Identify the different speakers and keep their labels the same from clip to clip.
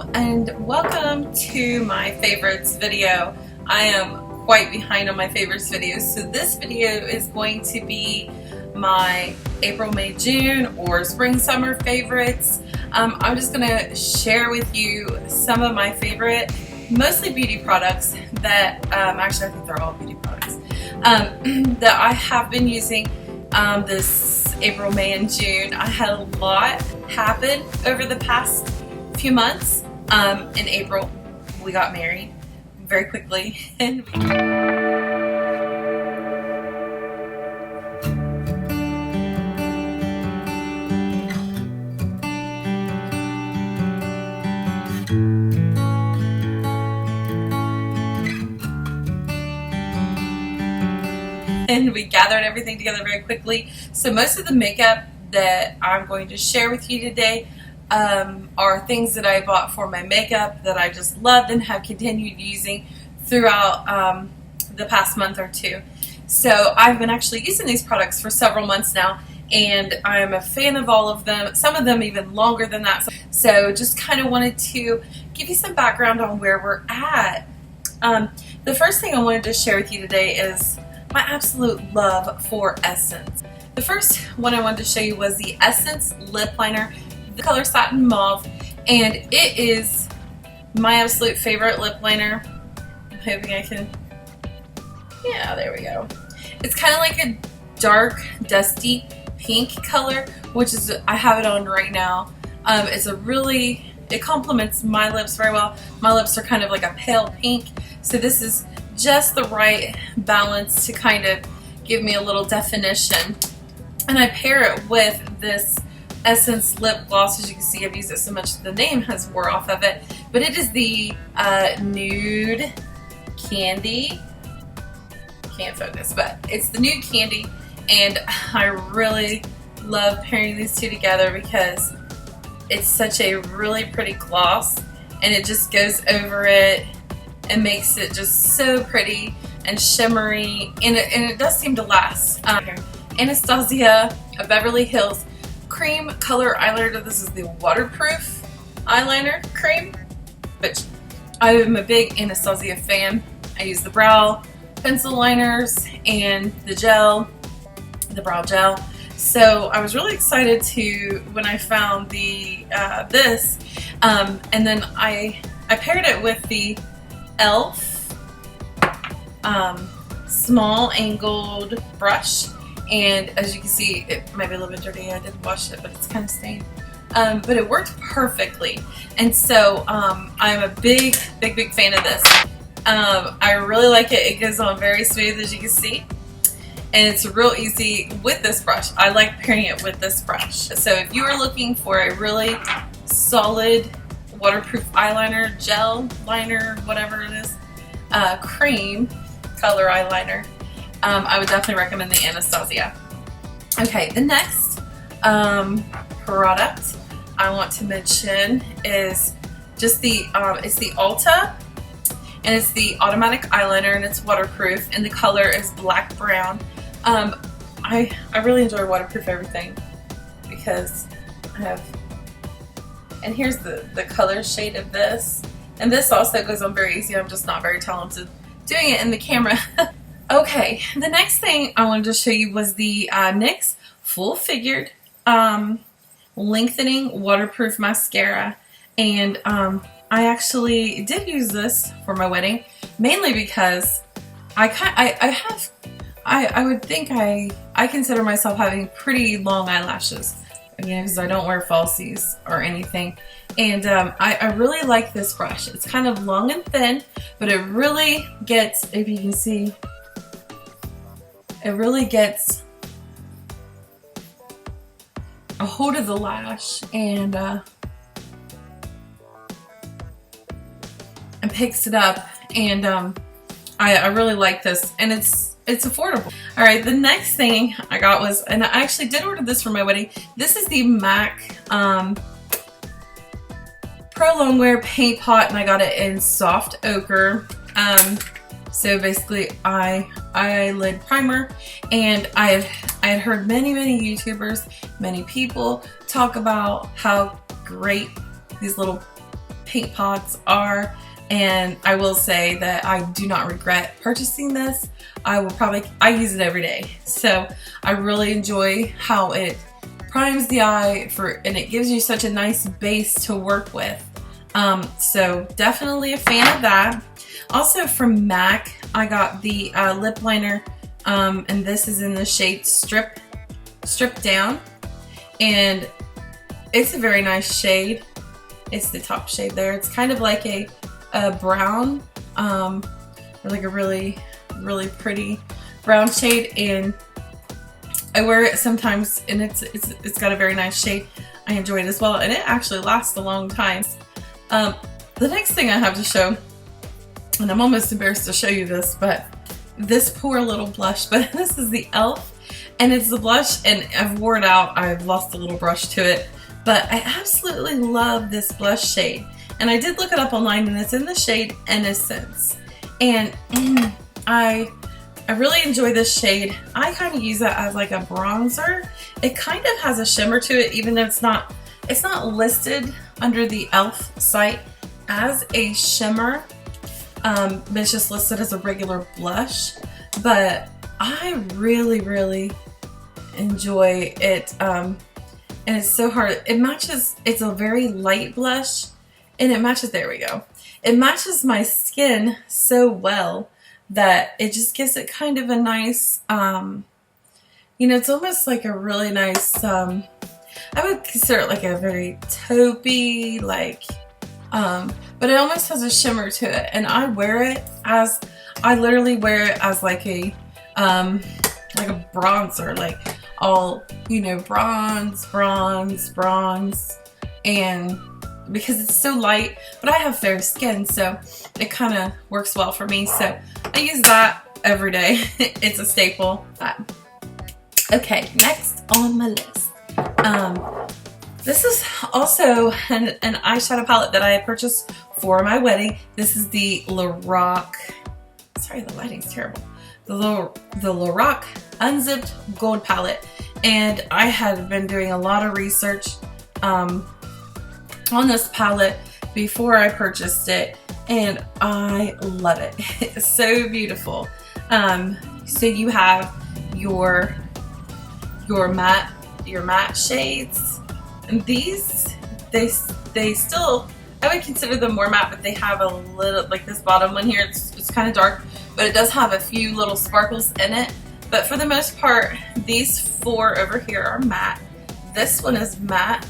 Speaker 1: Hello and welcome to my favorites video. I am quite behind on my favorites videos, so this video is going to be my April, May, June or spring, summer favorites. I'm just going to share with you some of my favorite, mostly beauty products that, actually I think they're all beauty products, that I have been using this April, May, and June. I had a lot happen over the past few months. In April, we got married very quickly, and we gathered everything together very quickly. So most of the makeup that I'm going to share with you today are things that I bought for my makeup that I just loved and have continued using throughout the past month or two. So I've been actually using these products for several months now, and I'm a fan of all of them, some of them even longer than that. So just kind of wanted to give you some background on where we're at. The first thing I wanted to share with you today is my absolute love for Essence. The first one I wanted to show you was the Essence lip liner, the color Satin Mauve, and it is my absolute favorite lip liner. I'm hoping I can, yeah, there we go. It's kind of like a dark, dusty pink color, which is, I have it on right now. It's a really, it complements my lips very well. My lips are kind of like a pale pink, so this is just the right balance to kind of give me a little definition. And I pair it with this Essence lip gloss. As you can see, I've used it so much the name has wore off of it, but it is the Nude Candy. Can't focus, but it's the Nude Candy, and I really love pairing these two together because it's such a really pretty gloss, and it just goes over it and makes it just so pretty and shimmery, and it does seem to last. Anastasia, a Beverly Hills cream color eyeliner. This is the waterproof eyeliner cream, which I am a big Anastasia fan. I use the brow pencil liners and the gel, the brow gel. So I was really excited when I found the this, and then I paired it with the e.l.f. Small angled brush. And as you can see, it might be a little bit dirty. I didn't wash it, but it's kind of stained. But it worked perfectly. And so I'm a big fan of this. I really like it. It goes on very smooth, as you can see. And it's real easy with this brush. I like pairing it with this brush. So if you are looking for a really solid waterproof eyeliner, gel liner, whatever it is, cream color eyeliner, I would definitely recommend the Anastasia. Okay, the next product I want to mention is just the it's the Ulta, and it's the automatic eyeliner, and it's waterproof, and the color is black brown. I really enjoy waterproof everything because I have, and here's the color shade of this, and this also goes on very easy. I'm just not very talented doing it in the camera. Okay, the next thing I wanted to show you was the NYX Full Figured Lengthening Waterproof Mascara, and I actually did use this for my wedding, mainly because I would think I consider myself having pretty long eyelashes, again, because I don't wear falsies or anything, and I really like this brush. It's kind of long and thin, but it really gets, if you can see, it really gets a hold of the lash and picks it up, and I really like this, and it's affordable. All right, the next thing I got was, and I actually did order this for my wedding. This is the MAC Pro Longwear Paint Pot, and I got it in soft ochre. So basically, eyelid primer, and I had heard many YouTubers, many people talk about how great these little paint pots are. And I will say that I do not regret purchasing this. I use it every day. So I really enjoy how it primes the eye and it gives you such a nice base to work with. So definitely a fan of that. Also from MAC, I got the lip liner, and this is in the shade Strip Down. And it's a very nice shade. It's the top shade there. It's kind of like a brown, or like a really, really pretty brown shade, and I wear it sometimes, and it's got a very nice shade. I enjoy it as well, and it actually lasts a long time. The next thing I have to show, and I'm almost embarrassed to show you this, but this poor little blush, but this is the e.l.f. and it's the blush, and I've wore it out. I've lost a little brush to it, but I absolutely love this blush shade. And I did look it up online, and it's in the shade Innocence. And I really enjoy this shade. I kind of use it as like a bronzer. It kind of has a shimmer to it, even though it's not listed under the e.l.f. site as a shimmer. But it's just listed as a regular blush. But I really, really enjoy it. And it's so hard. It matches, it's a very light blush. And it matches, there we go. It matches my skin so well that it just gives it kind of a nice, you know, it's almost like a really nice, I would consider it like a very taupey, like, but it almost has a shimmer to it. And I literally wear it as like a bronzer, like all, you know, bronze, and because it's so light, but I have fair skin, so it kind of works well for me. So I use that every day. It's a staple. Okay, next on my list. This is also an eyeshadow palette that I purchased for my wedding. This is the Lorac. Sorry, the lighting's terrible. The Lorac Unzipped Gold Palette, and I had been doing a lot of research on this palette before I purchased it, and I love it. It's so beautiful. So you have your matte shades, and these they still, I would consider them more matte, but they have a little, like this bottom one here, it's kind of dark, but it does have a few little sparkles in it. But for the most part, these four over here are matte. This one is matte.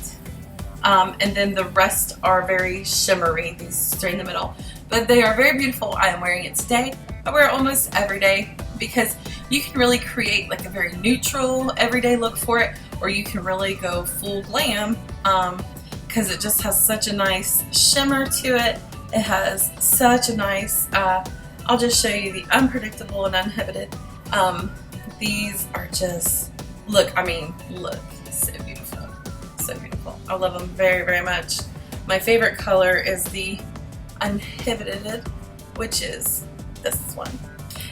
Speaker 1: And then the rest are very shimmery, these three in the middle. But they are very beautiful. I am wearing it today. I wear it almost every day because you can really create like a very neutral everyday look for it, or you can really go full glam because it just has such a nice shimmer to it. It has such a nice, I'll just show you the unpredictable and uninhibited. These are just, look, so beautiful. So beautiful. I love them very, very much. My favorite color is the uninhibited, which is this one.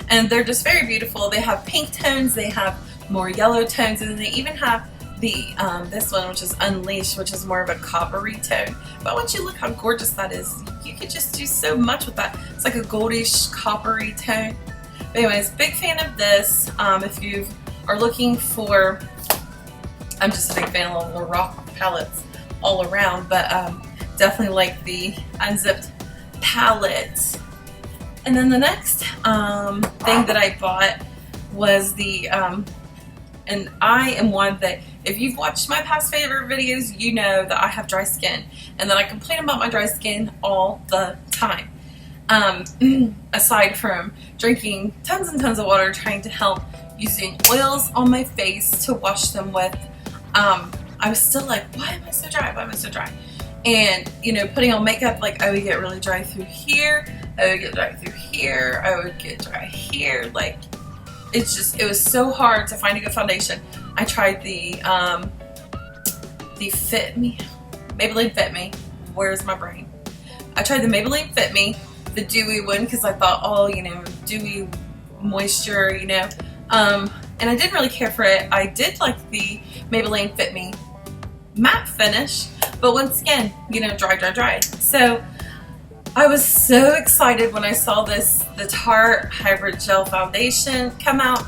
Speaker 1: And they're just very beautiful. They have pink tones, they have more yellow tones, and they even have the this one, which is Unleashed, which is more of a coppery tone. But once you look how gorgeous that is, you could just do so much with that. It's like a goldish coppery tone. But anyways, big fan of this. If you are looking for, I'm just a big fan of the Lorac palettes all around, but definitely like the Unzipped palette. And then the next thing that I bought was the, and I am one that, if you've watched my past favorite videos, you know that I have dry skin and that I complain about my dry skin all the time. Aside from drinking tons and tons of water, trying to help, using oils on my face to wash them with, I was still like, why am I so dry? Why am I so dry? And, you know, putting on makeup, like I would get really dry through here, I would get dry through here, I would get dry here, like, it's just, it was so hard to find a good foundation. I tried the Fit Me, Maybelline Fit Me, where's my brain? I tried the Maybelline Fit Me, the dewy one, because I thought, oh, you know, dewy moisture, you know, and I didn't really care for it. I did like the Maybelline Fit Me matte finish, but once again, you know, dry. So I was so excited when I saw the Tarte Hybrid Gel Foundation come out,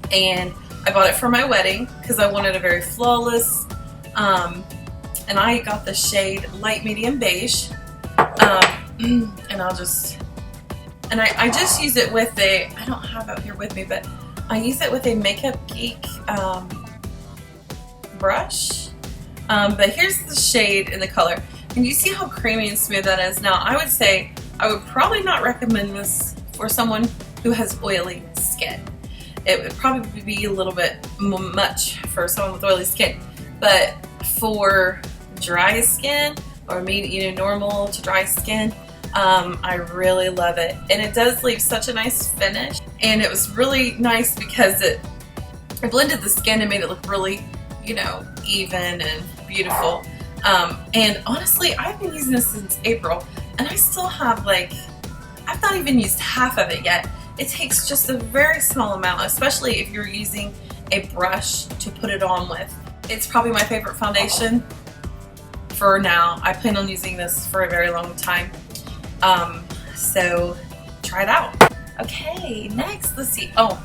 Speaker 1: and I bought it for my wedding because I wanted a very flawless, and I got the shade Light Medium Beige, and I just use it with a, I don't have it here with me, but I use it with a Makeup Geek brush, but here's the shade and the color. And you see how creamy and smooth that is. Now, I would say I would probably not recommend this for someone who has oily skin. It would probably be a little bit much for someone with oily skin. But for dry skin, or normal to dry skin, I really love it. And it does leave such a nice finish. And it was really nice because it blended the skin and made it look really, even and beautiful. And honestly, I've been using this since April, and I still have I've not even used half of it yet. It takes just a very small amount, especially if you're using a brush to put it on with. It's probably my favorite foundation for now. I plan on using this for a very long time. So try it out. Okay, next, let's see. Oh,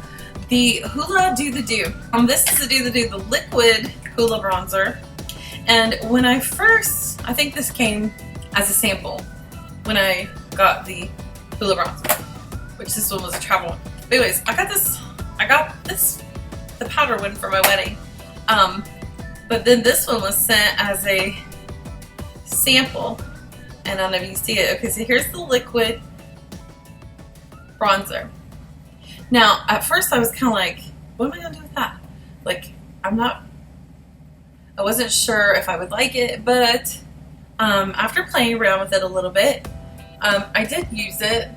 Speaker 1: the Hoola Do the Do. This is the Do the Do, the liquid Hoola bronzer. And when I think this came as a sample when I got the Hoola bronzer, which this one was a travel one. But anyways, I got this, the powder one for my wedding. But then this one was sent as a sample, and I don't know if you see it. Okay, so here's the liquid bronzer. Now, at first I was kind of like, what am I gonna do with that? I wasn't sure if I would like it, but after playing around with it a little bit, I did use it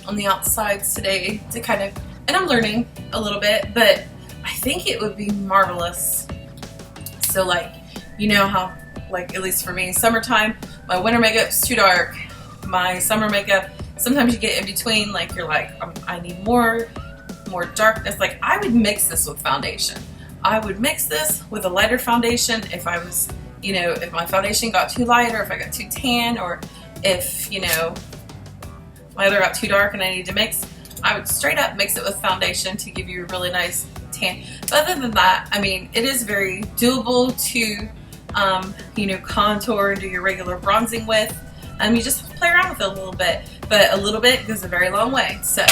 Speaker 1: on the outsides today to and I'm learning a little bit, but I think it would be marvelous. So how, at least for me, summertime, my winter makeup's too dark. My summer makeup, sometimes you get in between, you're I need more darkness. I would mix this with foundation. I would mix this with a lighter foundation if I was, if my foundation got too light, or if I got too tan, or if, my other got too dark and I need to mix, I would straight up mix it with foundation to give you a really nice tan. But other than that, it is very doable to, contour and do your regular bronzing with. You just have to play around with it a little bit, but a little bit goes a very long way. So,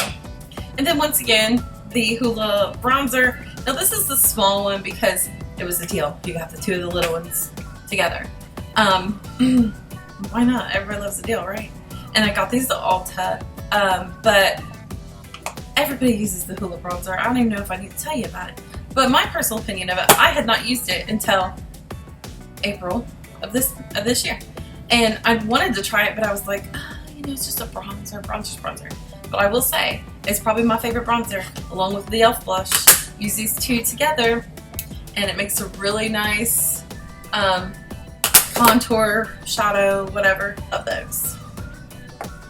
Speaker 1: and then once again, the Hoola bronzer. Now this is the small one because it was a deal. You got the two of the little ones together. Why not? Everybody loves a deal, right? And I got these at Ulta, but everybody uses the Hoola bronzer. I don't even know if I need to tell you about it. But my personal opinion of it, I had not used it until April of this year. And I wanted to try it, but I was like, it's just a bronzer. But I will say, it's probably my favorite bronzer, along with the e.l.f. blush. Use these two together, and it makes a really nice contour, shadow, whatever of those.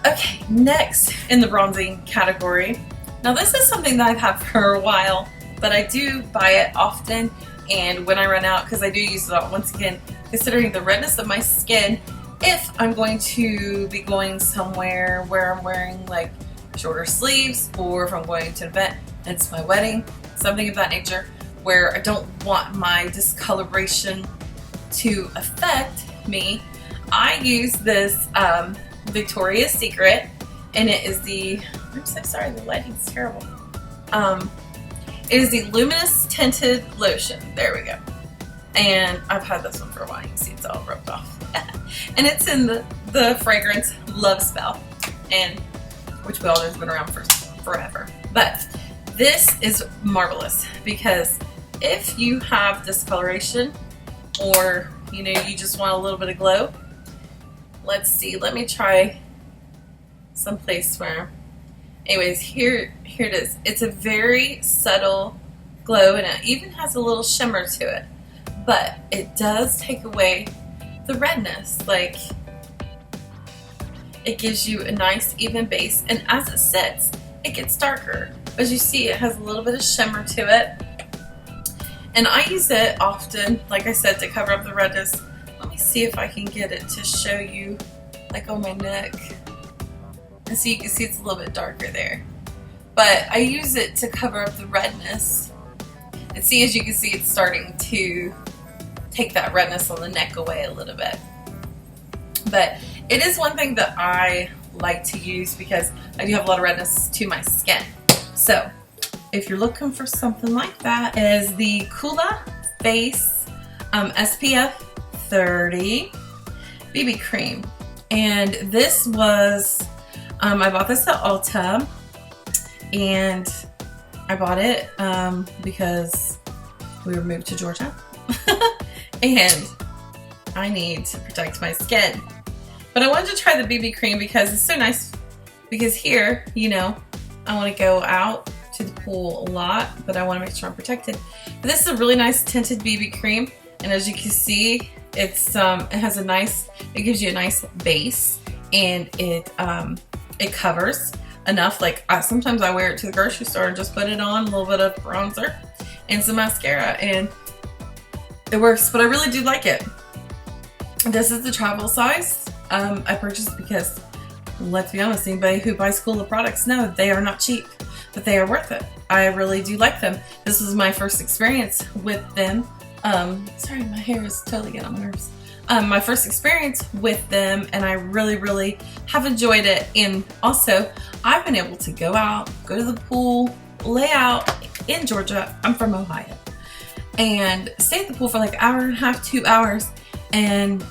Speaker 1: Okay, next in the bronzing category. Now this is something that I've had for a while, but I do buy it often, and when I run out, because I do use it all. Once again, considering the redness of my skin, if I'm going to be going somewhere where I'm wearing shorter sleeves, or if I'm going to an event, it's my wedding, something of that nature, where I don't want my discoloration to affect me, I use this Victoria's Secret, and it is the, I'm so sorry, the lighting's terrible. It is the Luminous Tinted Lotion. There we go. And I've had this one for a while. You can see it's all rubbed off. And it's in the fragrance Love Spell, and which we all know has been around for forever. But this is marvelous because if you have discoloration, or you just want a little bit of glow, let's see, let me try someplace where, anyways, here it is. It's a very subtle glow, and it even has a little shimmer to it, but it does take away the redness. It gives you a nice even base, and as it sits, it gets darker. As you see, it has a little bit of shimmer to it, and I use it often, like I said, to cover up the redness. Let me see if I can get it to show you like on my neck. And so you can see it's a little bit darker there. But I use it to cover up the redness. And see, as you can see, it's starting to take that redness on the neck away a little bit. But it is one thing that I like to use because I do have a lot of redness to my skin. So if you're looking for something like that, is the Coola Face SPF 30 BB cream. And this was, I bought this at Ulta, and I bought it because we were moved to Georgia and I need to protect my skin. But I wanted to try the BB cream because it's so nice, because here, you know, I want to go out to the pool a lot, but I want to make sure I'm protected. But this is a really nice tinted BB cream, and as you can see, it's it has a nice, it gives you a nice base, and it covers enough. Like sometimes I wear it to the grocery store and just put it on, a little bit of bronzer and some mascara, and it works. But I really do like it. This is the travel size. I purchased because, let's be honest, anybody who buys Coola products know they are not cheap, but they are worth it. I really do like them. This was my first experience with them. Sorry, my hair is totally getting on my nerves. My first experience with them, and I really, really have enjoyed it. And also, I've been able to go out, go to the pool, lay out in Georgia. I'm from Ohio. And stay at the pool for like an hour and a half, 2 hours, and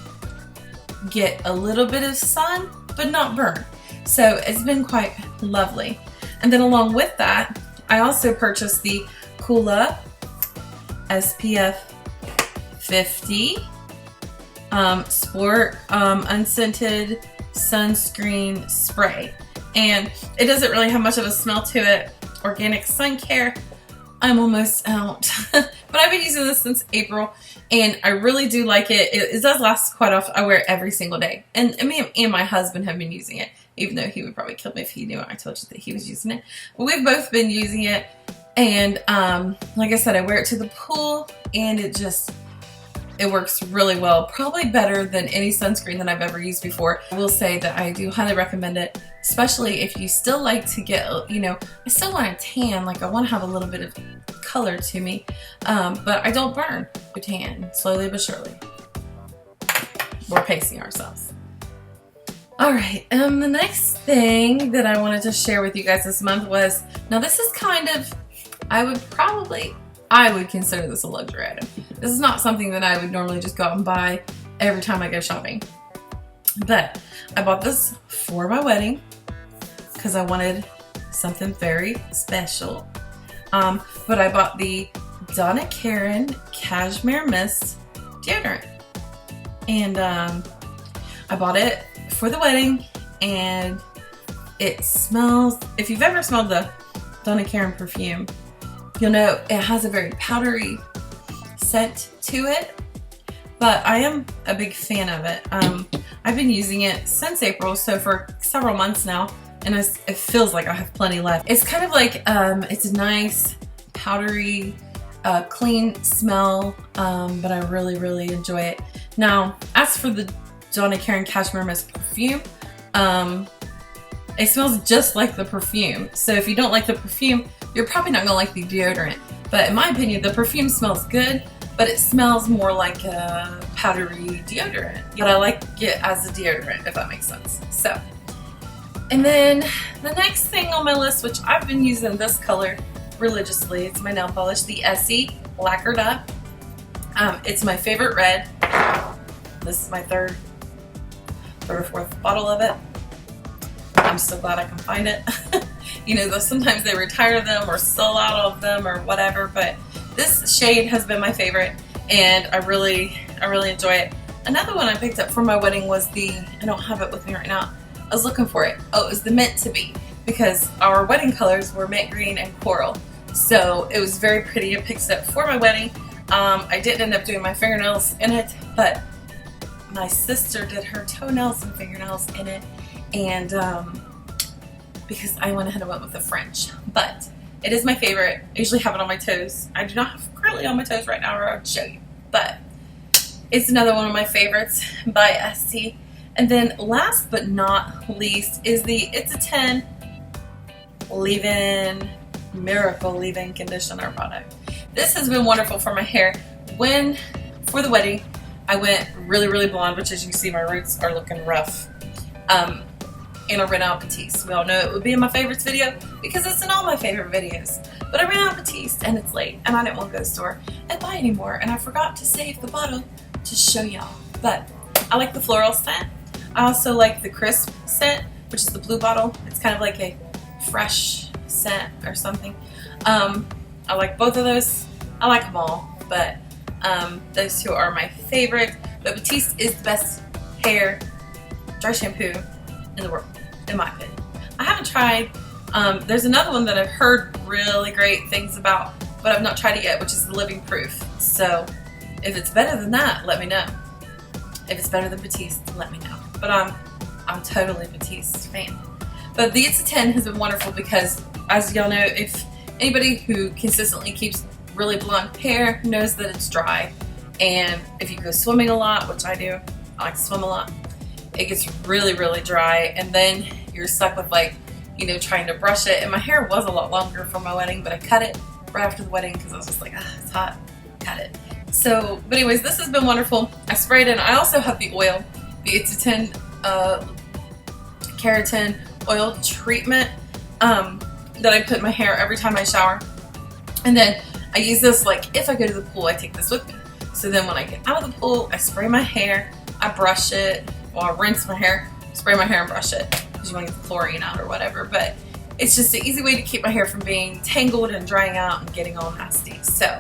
Speaker 1: get a little bit of sun, but not burn. So it's been quite lovely. And then along with that, I also purchased the Coola SPF 50 Sport Unscented Sunscreen Spray. And it doesn't really have much of a smell to it. Organic sun care. I'm almost out. But I've been using this since April, and I really do like it. It does last quite often. I wear it every single day. And me and my husband have been using it, even though he would probably kill me if he knew I told you that he was using it. But we've both been using it, and like I said, I wear it to the pool, and it works really well. Probably better than any sunscreen that I've ever used before. I will say that I do highly recommend it, especially if you still like to get, you know, I still want a tan. Like I want to have a little bit of color to me, but I don't burn a tan, slowly but surely. We're pacing ourselves. Alright, the next thing that I wanted to share with you guys this month was, now this is kind of, I would consider this a luxury item. This is not something that I would normally just go out and buy every time I go shopping. But I bought this for my wedding because I wanted something very special. But I bought the Donna Cashmere Mist deodorant. And I bought it for the wedding, and it smells, if you've ever smelled the Donna perfume, you'll know it has a very powdery scent to it, but I am a big fan of it. I've been using it since April, so for several months now, and it feels like I have plenty left. It's kind of like, it's a nice, powdery, clean smell, but I really, really enjoy it. Now, as for the Donna Cashmere Mist perfume, it smells just like the perfume. So if you don't like the perfume, you're probably not gonna like the deodorant. But in my opinion, the perfume smells good, but it smells more like a powdery deodorant. But I like it as a deodorant, if that makes sense. So, and then the next thing on my list, which I've been using this color religiously, it's my nail polish, the Essie Lacquered Up. It's my favorite red. This is my third or fourth bottle of it. I'm so glad I can find it. You know, though sometimes they retire them or sell out of them or whatever, but this shade has been my favorite, and I really enjoy it. Another one I picked up for my wedding was I don't have it with me right now. I was looking for it. Oh, it was the Meant to Be, because our wedding colors were mint green and coral. So it was very pretty. I picked it up for my wedding. I didn't end up doing my fingernails in it, but my sister did her toenails and fingernails in it, and because I went ahead and went with the French. But it is my favorite. I usually have it on my toes. I do not have it currently on my toes right now, or I'll show you. But it's another one of my favorites by Essie. And then last but not least is the It's a 10 Leave-In Miracle Leave-In Conditioner product. This has been wonderful for my hair. For the wedding, I went really blonde, which as you can see my roots are looking rough. And I ran out of Batiste. We all know it would be in my favorites video because it's in all my favorite videos. But I ran out of Batiste and it's late and I didn't want to go to the store and buy any more, and I forgot to save the bottle to show y'all. But I like the floral scent. I also like the crisp scent, which is the blue bottle. It's kind of like a fresh scent or something. I like both of those. I like them all, but those two are my favorite. But Batiste is the best hair dry shampoo in the world, in my opinion. I haven't tried, there's another one that I've heard really great things about, but I've not tried it yet, which is the Living Proof. So if it's better than that, let me know. If it's better than Batiste, let me know. But I'm totally Batiste fan. But the It's a 10 has been wonderful because, as y'all know, if anybody who consistently keeps really blonde hair knows that it's dry. And if you go swimming a lot, which I do, I like to swim a lot, it gets really dry, and then you're stuck with, like, you know, trying to brush it. And my hair was a lot longer for my wedding, but I cut it right after the wedding because I was just like, it's hot, cut it. So, but anyways, this has been wonderful. I sprayed it. I also have the oil, the It's a 10 keratin oil treatment that I put in my hair every time I shower. And then I use this, like, if I go to the pool, I take this with me. So then when I get out of the pool, I spray my hair, I brush it, or I rinse my hair, spray my hair and brush it, because you want to get the chlorine out or whatever. But it's just an easy way to keep my hair from being tangled and drying out and getting all nasty. So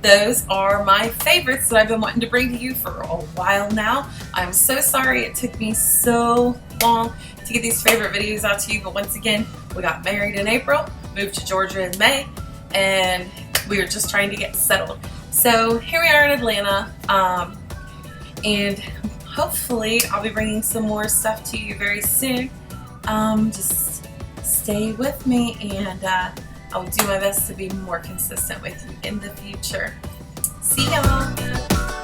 Speaker 1: those are my favorites that I've been wanting to bring to you for a while now. I'm so sorry it took me so long to get these favorite videos out to you, but once again, we got married in April, moved to Georgia in May, and we were just trying to get settled. So here we are in Atlanta, and hopefully I'll be bringing some more stuff to you very soon. Just stay with me, and I will do my best to be more consistent with you in the future. See y'all!